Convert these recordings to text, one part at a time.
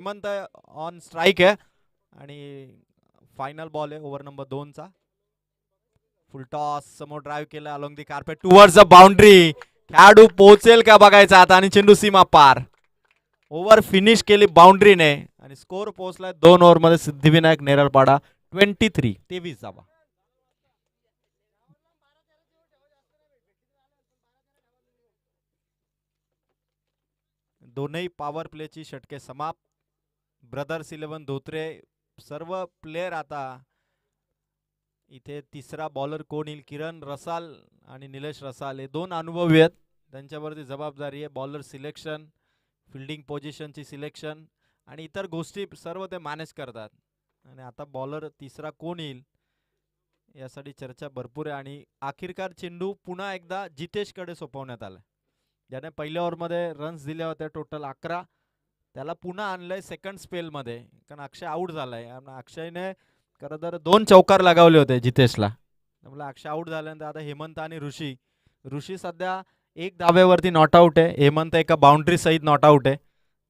Hemant on strike आहे आणि final ball आहे ओव्हर नंबर 2 चा. फुल टॉस समोर ड्राइव्ह केला along the carpet towards the boundary. खेळाडू पोहोचेल का बघायचा आता आणि चेंडू सीमा पार. ओव्हर फिनिश केली बाउंड्रीने आणि स्कोर पोहोचलाय 2 ओव्हर मध्ये सिद्धिविनायक नेरळपाडा 23 धावा. दोनही पॉवर प्लेची षटके समाप्त. ब्रदर्स 11 धोत्रे सर्व प्लेयर आता इथे तिसरा बॉलर कोण येईल. किरण रसाल आणि निलेश रसाल हे दोन अनुभवी आहेत. त्यांच्यावरती जबाबदारी आहे बॉलर सिलेक्शन, फिल्डिंग पोझिशनची सिलेक्शन आणि इतर गोष्टी सर्व ते मॅनेज करतात. आणि आता बॉलर तिसरा कोण येईल यासाठी चर्चा भरपूर आहे. आणि अखेरकार चेंडू पुन्हा एकदा जितेशकडे सोपवण्यात आला, ज्याने पहिल्या ओव्हरमध्ये रन्स दिले होते टोटल 11. त्याला पुन्हा आणलंय सेकंड स्पेलमध्ये, कारण अक्षय आऊट झालाय. अक्षयने खरं तर 2 चौकार लगावले होते जितेशला, त्यामुळे अक्षय आऊट झाल्यानंतर आता हेमंत आणि ऋषी सध्या 1 धाब्यावरती नॉट आऊट आहे. हेमंत एका बाउंड्री सहित नॉट आऊट आहे.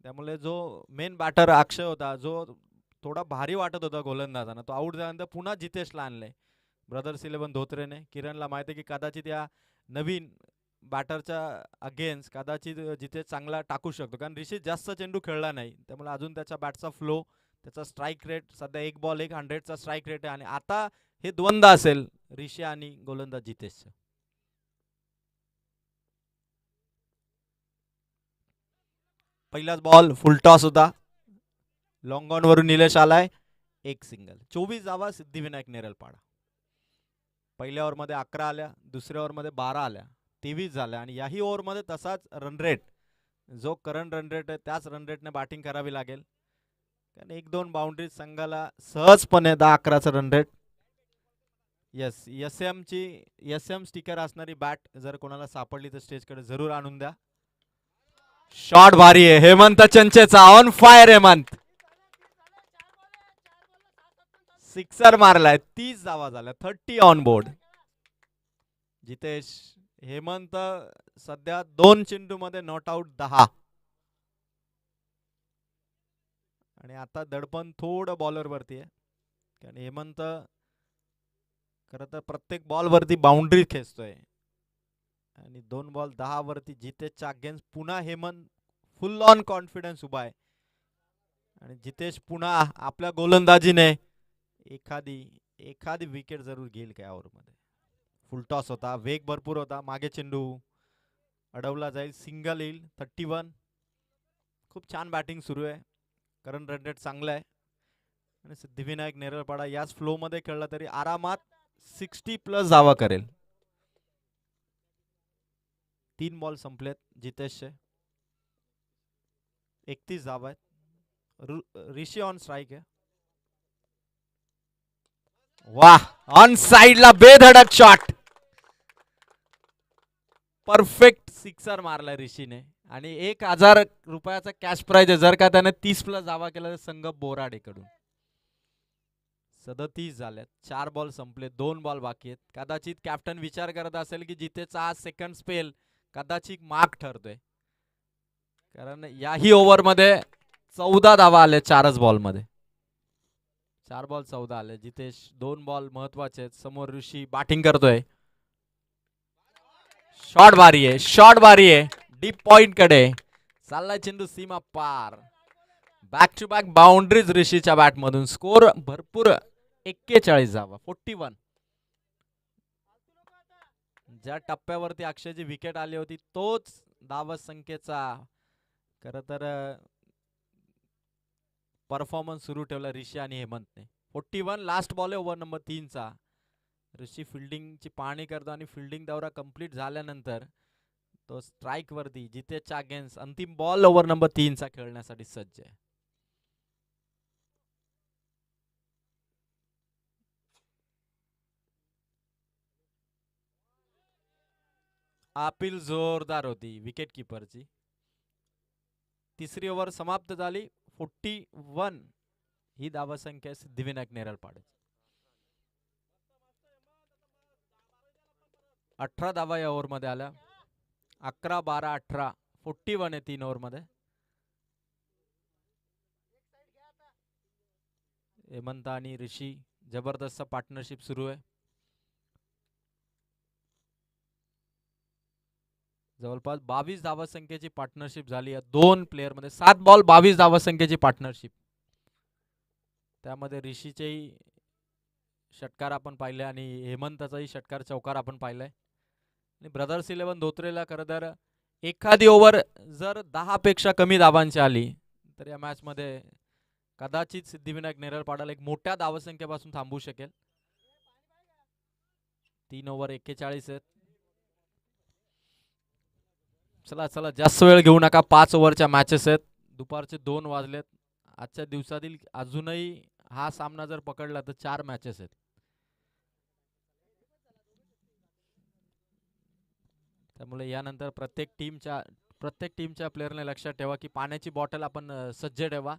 त्यामुळे जो मेन बॅटर अक्षय होता, जो थोडा भारी वाटत होता गोलंदाजांना, तो आऊट झाल्यानंतर पुन्हा जितेशला आणलंय ब्रदर्स 11 धोत्रेने. किरणला माहिती आहे की कदाचित या नवीन बॅटरच्या अगेन्स्ट कदाचित जिथे चांगला टाकू शकतो, कारण ऋषी जास्त चेंडू खेळला नाही, त्यामुळे अजून त्याच्या बॅटचा फ्लो, त्याचा स्ट्राईक रेट सध्या 1 बॉल 100चा स्ट्राईक रेट आहे. आणि आता हे द्वंद्व असेल ऋषी आणि गोलंदाज जितेशचं. पहिलाच बॉल फुल टॉस होता. लॉंग ऑन वरून निलेश आलाय, 1 सिंगल. 24 धावा सिद्धिविनायक नेरळपाडा. पहिल्या ओव्हरमध्ये 11 आल्या, दुसऱ्या ओव्हरमध्ये 12 आल्या, 23 झाल्या. आणि याही ओव्हरमध्ये तसाच रन रेट, जो करंट रन रेट आहे त्याच रन रेटने बॅटिंग करावी लागेल, कारण 1-2 बाउंड्री संघाला सहजपणे 10-11चा run rate. Yes, S M sticker असणारी बॅट जर कोणाला सापडली तर स्टेजकडे जरूर आणून द्या. शॉट भारी आहे हेमंत चंचेचा, ऑन फायर हेमंत. सिक्सर मारलाय, 30 धावा झाल्या, 30 ऑन बोर्ड. जितेश, हेमंत सध्या 2 चेंडू मध्ये नॉट आउट 10. आणि आता दडपण थोडं बॉलर वरती आहे, कारण हेमंत खरं तर प्रत्येक बॉल वरती बाउंड्री खेचतोय. आणि 2 बॉल 10 वरती जितेशच्या अगेन्स्ट पुन्हा हेमंत फुल ऑन कॉन्फिडन्स उभा आहे. आणि जितेश पुन्हा आपल्या गोलंदाजीने एखादी विकेट जरूर घेईल काय ओव्हरमध्ये. फुल टॉस होता, वेग भरपूर होता, मागे चेंडू अडवला जाईल, सिंगल येईल. 31. खूप छान बॅटिंग सुरू आहे, करंट रन रेट चांगला आहे. आणि सिद्धिविनायक नेरळपाडा याच फ्लो मध्ये खेळला तरी आरामात 60+ धावा करेल. 3 बॉल संपलेत जितेशचे, 31 धावा आहेत. ऋषी ऑन स्ट्राइक आहे. वाह, ऑन साइडला बेधडक शॉट, परफेक्ट सिक्सर मारलाय ऋषीने. आणि 1000 रुपयाचा कॅश प्राइज आहे जर का त्याने 30+ धावा केला तर संघ बोराडेकडून. 37 झाल्यात, 4 बॉल संपले, 2 बॉल बाकी आहेत. कदाचित कॅप्टन विचार करत असेल की जितेचा आज सेकंड स्पेल कदाचित मार्क ठरतोय, कारण याही ओव्हरमध्ये 14 धावा आले 4च बॉलमध्ये. 4 बॉल 14 आले. जितेश 2 बॉल महत्वाचे आहेत. समोर ऋषी बॅटिंग करतोय. शॉट भारी आहे, शॉट भारी आहे, डीप पॉइंट कडे चाललाय चेंडू, सीमा पार. बॅक टू बॅक बाउंड्रीज ऋषीच्या बॅट मधून. स्कोर भरपूर 41 धावा, 41. ज्या टप्प्यावरती अक्षयची विकेट आली होती तोच धावा संख्येचा खर तर परफॉर्मन्स सुरू ठेवला ऋषी आणि हेमंतने. 41. लास्ट बॉल आहे ओव्हर नंबर 3 चा. ऋषी फिल्डिंगची पाहणी करतो आणि फिल्डिंग दौरा कंप्लीट झाल्यानंतर तो स्ट्राइक वरती जितेशच्या अगेन्स्ट अंतिम बॉल ओव्हर नंबर 3 चा खेळण्यासाठी सज्ज आहे. अपील जोरदार होती विकेट किपरची. तिसरी ओव्हर समाप्त झाली. 41 ही धावा संख्या सिद्धिविनायक नेरळपाडे. 18 धावा या ओव्हर मध्ये आल्या. 11, 12, 18, 41 आहे 3 ओव्हर मध्ये. हेमंत आणि ऋषी जबरदस्त पार्टनरशिप सुरू आहे. जवळपास 22 धावसंख्येची पार्टनरशिप झाली आहे दोन प्लेयर मध्ये. 7 बॉल 22 धावसंख्येची पार्टनरशिप. त्यामध्ये ऋषीचेही षटकार आपण पाहिले आणि हेमंतचाही षटकार चौकार आपण पाहिलाय. आणि ब्रदर्स 11 धोत्रेला खरं तर एखादी ओव्हर जर 10 पेक्षा कमी धावांची आली तर या मॅच मध्ये कदाचित सिद्धिविनायक नेरळपाडाला एक मोठ्या धावसंख्येपासून थांबवू शकेल. 3 ओव्हर 41 आहेत. चला चला जास्त वेळ घेऊ नका. 5 ओव्हरच्या मॅचेस आहेत. दुपारचे 2 वाजलेत. आजच्या दिवसातील अजूनही हा सामना जर पकडला तर 4 मॅचेस आहेत. त्यामुळे यानंतर प्रत्येक टीमच्या प्लेयरने लक्षात ठेवा की पाण्याची बॉटल आपण सज्ज ठेवा.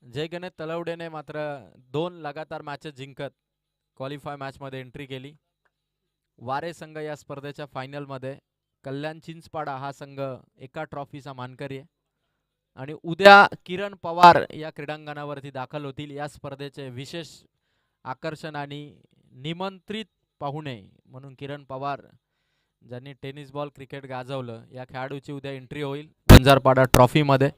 जय गणेश तलवडेने मात्र 2 लगातार मॅचेस जिंकत क्वालिफाय मॅच मध्ये एंट्री केली. वारे संघ या स्पर्धेच्या फायनल मध्ये. कल्याण चिंचपाडा हा संघ एका ट्रॉफीचा मानकरी आहे. आणि उद्या किरण पवार या क्रीडांगणावरती दाखल होतील. या स्पर्धेचे विशेष आकर्षण आणि निमंत्रित पाहुणे म्हणून किरण पवार ज्यांनी टेनिस बॉल क्रिकेट गाजवलं या खेळाडूची उद्या एंट्री होईल वंजारपाडा ट्रॉफी मध्ये.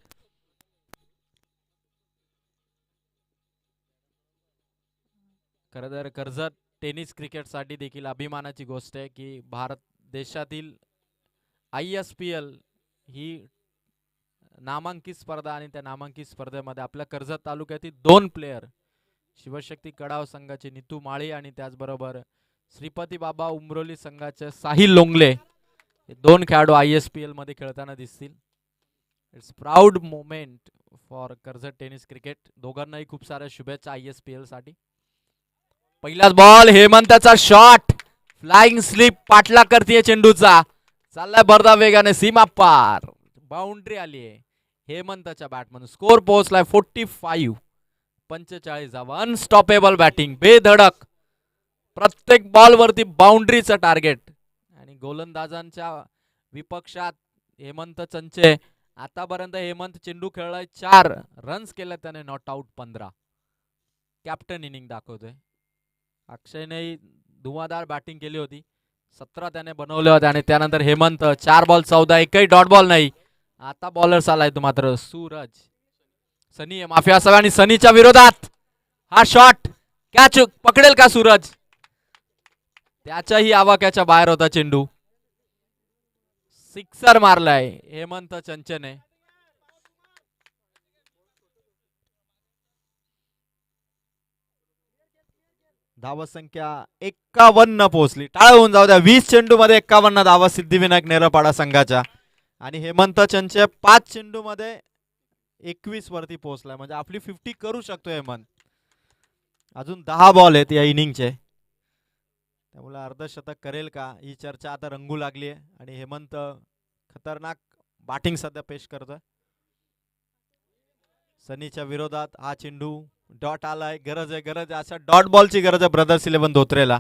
खरं तर कर्जत टेनिस क्रिकेट साठी देखील अभिमानाची गोष्ट आहे की भारत देशातील ISPL ही नामांकित स्पर्धा आणि त्या नामांकित स्पर्धेमध्ये आपल्या कर्जत तालुक्यातील 2 प्लेयर शिवशक्ती कडाव संघाचे नितू माळी आणि त्याचबरोबर श्रीपती बाबा उमरोली संघाचे साहिल लोंगले हे 2 खेळाडू ISPL मध्ये खेळताना दिसतील. It's proud moment for Karjat tennis cricket. दोघांनाही खूप साऱ्या शुभेच्छा ISPL साठी. पहिलाच बॉल हेमंतचा शॉट फ्लाइंग स्लिप पाठला करते चेंडूचा. चाललाय भरधाव वेगाने सीमा पार. बाउंड्री आली आहे हेमंतच्या बॅटमधून. स्कोर पोहोचलाय 45 धावा. अनस्टॉपेबल बॅटिंग बेधडक प्रत्येक बॉल वरती बाउंड्रीचं टार्गेट. आणि गोलंदाजांच्या विपक्षात हेमंत चंचे. आतापर्यंत हेमंत चेंडू खेळलाय 4 रन्स केले त्याने. Not out 15. कॅप्टन इनिंग दाखवतोय. अक्षयने धुवाधार बॅटिंग केली होती. 17 त्याने बनवले होते. आणि त्यानंतर हेमंत 4 बॉल 14 एकही डॉट बॉल नाही. आता बॉलर आलाय तो मात्र सूरज. सनी आहे माफी असावी आणि सनीच्या विरोधात हा शॉट कॅच पकडेल का सूरज. त्याच्याही आवाक्याच्या बाहेर होता चेंडू. सिक्सर मारलाय हेमंत चंचने. धावसंख्या 51 पोहोचली. टाळ होऊन जाऊ द्या. 20 चेंडू मध्ये 51 धावा सिद्धिविनायक नेरळपाडा संघाच्या. आणि हेमंत चंचे 5 चेंडू मध्ये 21 वरती पोहोचलाय. म्हणजे आपली 50 करू शकतो हेमंत. अजून 10 बॉल आहेत या इनिंगचे. त्यामुळे अर्धशतक करेल का ही चर्चा आता रंगू लागली आहे. आणि हेमंत खतरनाक बॅटिंग सध्या पेश करतोय. सनीच्या विरोधात हा चेंडू डॉट आलाय. गरज आहे अशा डॉट बॉलची गरज आहे ब्रदर्स 11 धोत्रेला.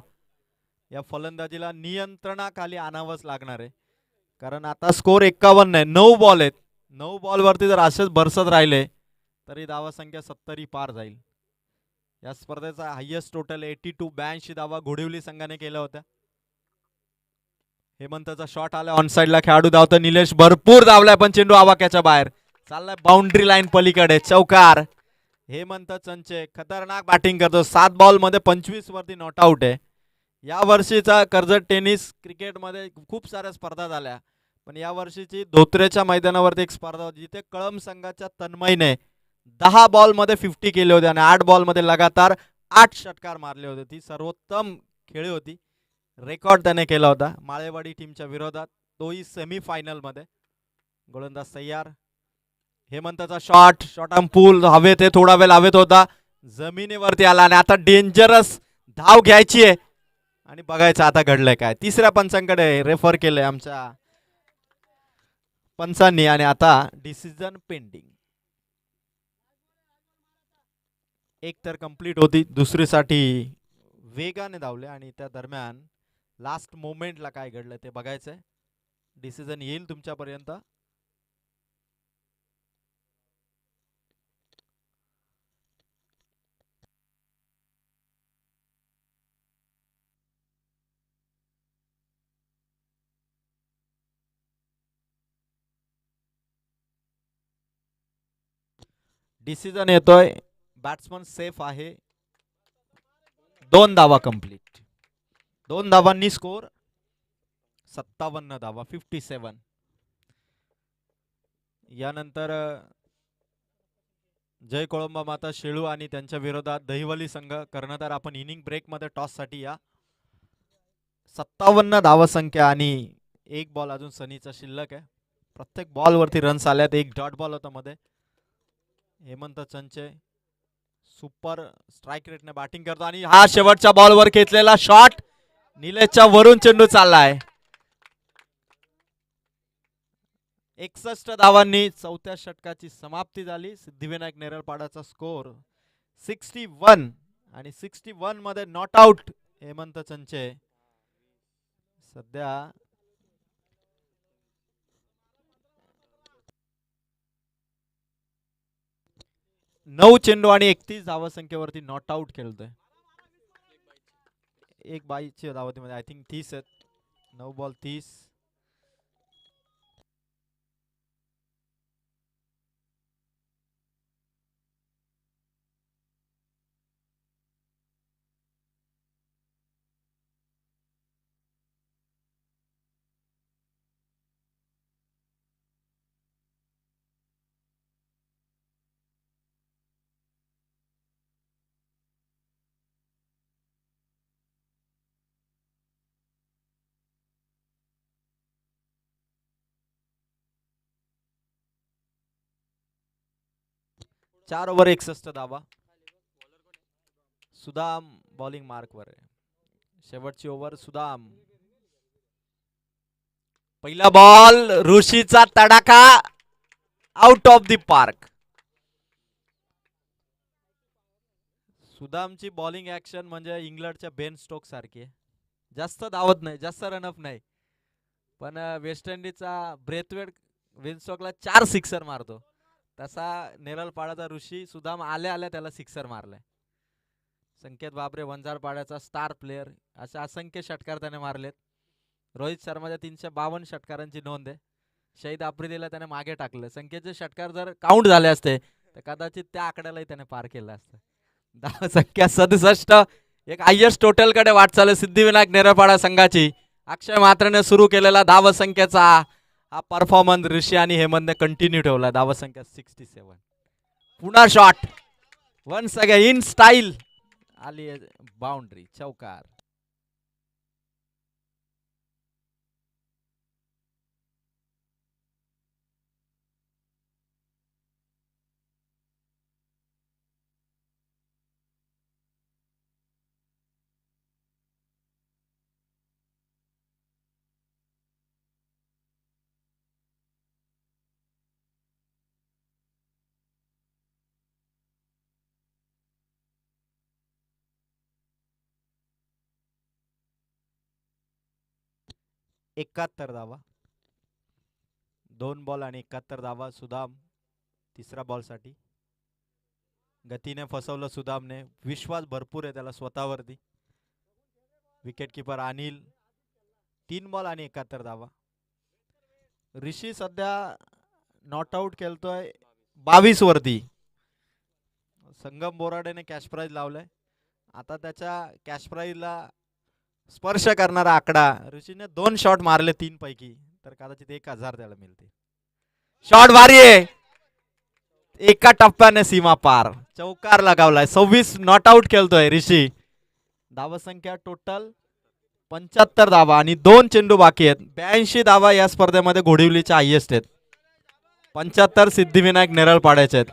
या फलंदाजीला नियंत्रणाखाली आणावंच लागणार आहे. कारण आता स्कोर 51 आहे. 9 बॉल आहेत. 9 बॉल वरती जर असेच बरसत राहिले तरी धावसंख्या 70 पार जाईल. या स्पर्धेचा हायेस्ट टोटल 82 धावा घोडिवली संघाने केल्या होत्या. हेमंतचा शॉट आला ऑन साइडला. खेळाडू धावतो निलेश भरपूर धावलाय पण चेंडू आवाक्याच्या बाहेर. चाललाय बाउंड्री लाईन पलीकडे. चौकार. हेमंत चंचे खतरनाक बॅटिंग करतो. 7 बॉल मध्ये 25 वरती नॉट आउट आहे. या वर्षीचा कर्जत टेनिस क्रिकेट मध्ये खूप साऱ्या स्पर्धा झाल्या पण या वर्षीची धोत्रेच्या मैदानावरती एक स्पर्धा होती जिथे कळम संघाच्या तन्मयने 10 बॉल मध्ये 50 केले होते आणि 8 बॉल मध्ये लगातार 8 षटकार मारले होते. ती सर्वोत्तम खेळी होती. रेकॉर्ड त्याने केला होता माळेवाडी टीमच्या विरोधात. तोही सेमी फायनल मध्ये. गोलंदाज तयार. हेमंतचा शॉट पूल हवेत आहे. थोडा वेळ हवेत होता. जमिनीवरती आला आणि आता डेंजरस धाव घ्यायची आहे आणि बघायचं आता घडलंय काय. तिसऱ्या पंचांकडे रेफर केलंय आमच्या पंचांनी आणि आता डिसिजन पेंडिंग. एक तर कंप्लीट होती. दुसरीसाठी वेगाने धावले आणि त्या दरम्यान लास्ट मोमेंटला काय घडलं ते बघायचंय. डिसिजन येईल तुमच्यापर्यंत. डिसिजन येतोय, बॅट्समन सेफ आहे. 2 धावा कंप्लीट. 2 धावांनी स्कोर 57 धावा, 57. यानंतर जय कोळंबा माता शेळू आणि त्यांच्या विरोधात दहिवली संघ कर्णधार. आपण इनिंग ब्रेक मध्ये टॉस साठी या. 57 धावसंख्या आणि एक बॉल अजून सनीचा शिल्लक आहे. प्रत्येक बॉल वरती रन्स आल्यात. एक डॉट बॉल होता मध्ये. हेमंत चंचे सुपर स्ट्राइक रेटने बॅटिंग करतो आणि हा शेवटच्या बॉलवर घेतलेला शॉट निलेशच्या वरून चेंडू चाललाय. 61 धावांनी चौथ्या षटकाची समाप्ती झाली. सिद्धिविनायक नेरळपाडाचा स्कोर 61 आणि 61 मध्ये नॉट आउट हेमंत चंचे. सध्या नऊ चेंडू आणि 31 धावसंख्येवरती नॉट आउट खेळतोय. एक बाईच्या धावतीमध्ये आय थिंक 30 आहेत. 9 बॉल 30. चार ओव्हर 61 धावा. सुदाम बॉलिंग मार्क वर आहे. शेवटची ओव्हर सुदाम. पहिला बॉल ऋषीचा तडाखा आउट ऑफ द पार्क. सुदामची बॉलिंग ऍक्शन म्हणजे इंग्लंडच्या बेन स्टोक सारखी आहे. जास्त धावत नाही, जास्त रनअप नाही, पण वेस्ट इंडिजचा ब्रेथवेट विनस्टॉकला 4 सिक्सर मारतो. तसा नेरळपाडाचा ऋषी सुदाम आल्या आल्या त्याला सिक्सर मारलाय. संकेत बाबरे वंजारपाड्याचा स्टार प्लेअर. अशा असंख्य षटकार त्याने मारलेत. रोहित शर्माच्या 352 षटकारांची नोंद आहे. शहीद आफ्रिदीला त्याने मागे टाकलं. संकेतचे षटकार जर काउंट झाले असते तर कदाचित त्या आकड्यालाही त्याने पार केलं असतं. धावसंख्या 67. एक हायेस्ट टोटल कडे वाटचाल सिद्धिविनायक नेरळपाडा संघाची. अक्षय म्हात्रेने सुरू केलेला धावसंख्येचा हा परफॉर्मन्स ऋषी आणि हेमंतने कंटिन्यू ठेवला. धावसंख्या 67. पुन्हा shot once again in style आली. बाउंड्री, चौकार. एकाहत्तर धावा. 2 बॉल आणि 71 धावा. सुदाम तिसरा बॉल साठी. गतीने फसवलं सुदामने. विश्वास भरपूर आहे त्याला स्वतःवरती. Wicket keeper Anil. 3 बॉल आणि 71 धावा. ऋषी सध्या नॉट आउट खेळतोय 22 वरती. संगम बोराडेने कॅश प्राइज लावलाय. आता त्याच्या कॅश प्राइजला स्पर्श करणारा आकडा. ऋषीने 2 शॉट मारले 3 पैकी, तर कदाचित 1000 त्याला मिळते. शॉट भारी आहे. एका टप्प्याने सीमा पार. चौकार लगावलाय. 26 नॉट आउट खेळतोय ऋषी. धावसंख्या टोटल 75 धावा आणि 2 चेंडू बाकी आहेत. 82 धावा या स्पर्धेमध्ये घोडिवलीच्या हायेस्ट आहेत. 75 सिद्धिविनायक नेरळपाड्याचे आहेत.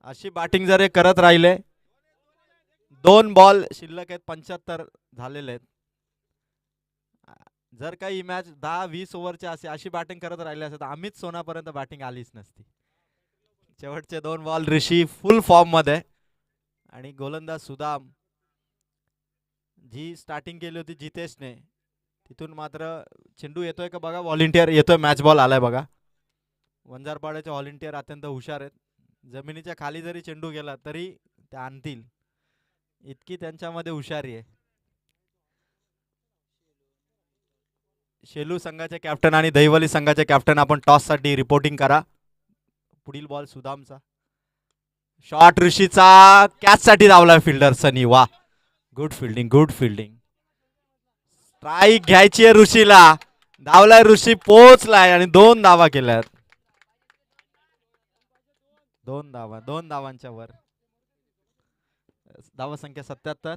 अशी बॅटिंग जर करत राहिले, 2 बॉल शिल्लक आहेत, 75 झालेले आहेत. जर काही मॅच 10-20 ओव्हरची अशी बॅटिंग करत राहिले असते तर अमित सोनापर्यंत बॅटिंग आलीच नसती. शेवटचे 2 बॉल ऋषी फुल फॉर्म मध्ये आणि गोलंदाज सुदाम. जी स्टार्टिंग केली होती जितेशने, तिथून मात्र चेंडू येतोय का बघा. व्हॉलेंटियर येतोय. मॅच बॉल आलाय बघा. वंजारपाड्याचे व्हॉलेंटियर अत्यंत हुशार आहेत. जमिनीच्या खाली जरी चेंडू गेला तरी ते आणतील, इतकी त्यांच्यामध्ये हुशारी आहे. शेलू संघाचे कॅप्टन आणि दहिवली संघाचे कॅप्टन आपण टॉस साठी रिपोर्टिंग करा. पुढील बॉल सुदामचा. शॉट ऋषीचा, कॅच साठी धावला फिल्डर सनी. वा, good fielding, good fielding. Strike घ्यायची आहे ऋषीला. धावलाय ऋषी, पोहोचलाय आणि 2 धावा केल्यात. 2 धावा, 2 धावांच्या वर. धावा संख्या 77.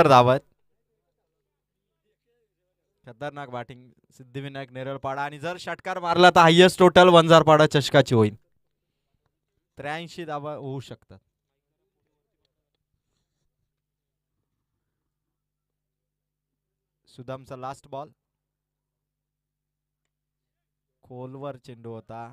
धावत. खतरनाक बॅटिंग सिद्धिविनायक नेरळपाडा. आणि जर षटकार मारला तर हायएस्ट टोटल वंजारपाडा चषकाची होईल. 83 धावा होऊ शकतात. सुदामचा लास्ट बॉल. खोलवर चेंडू होता.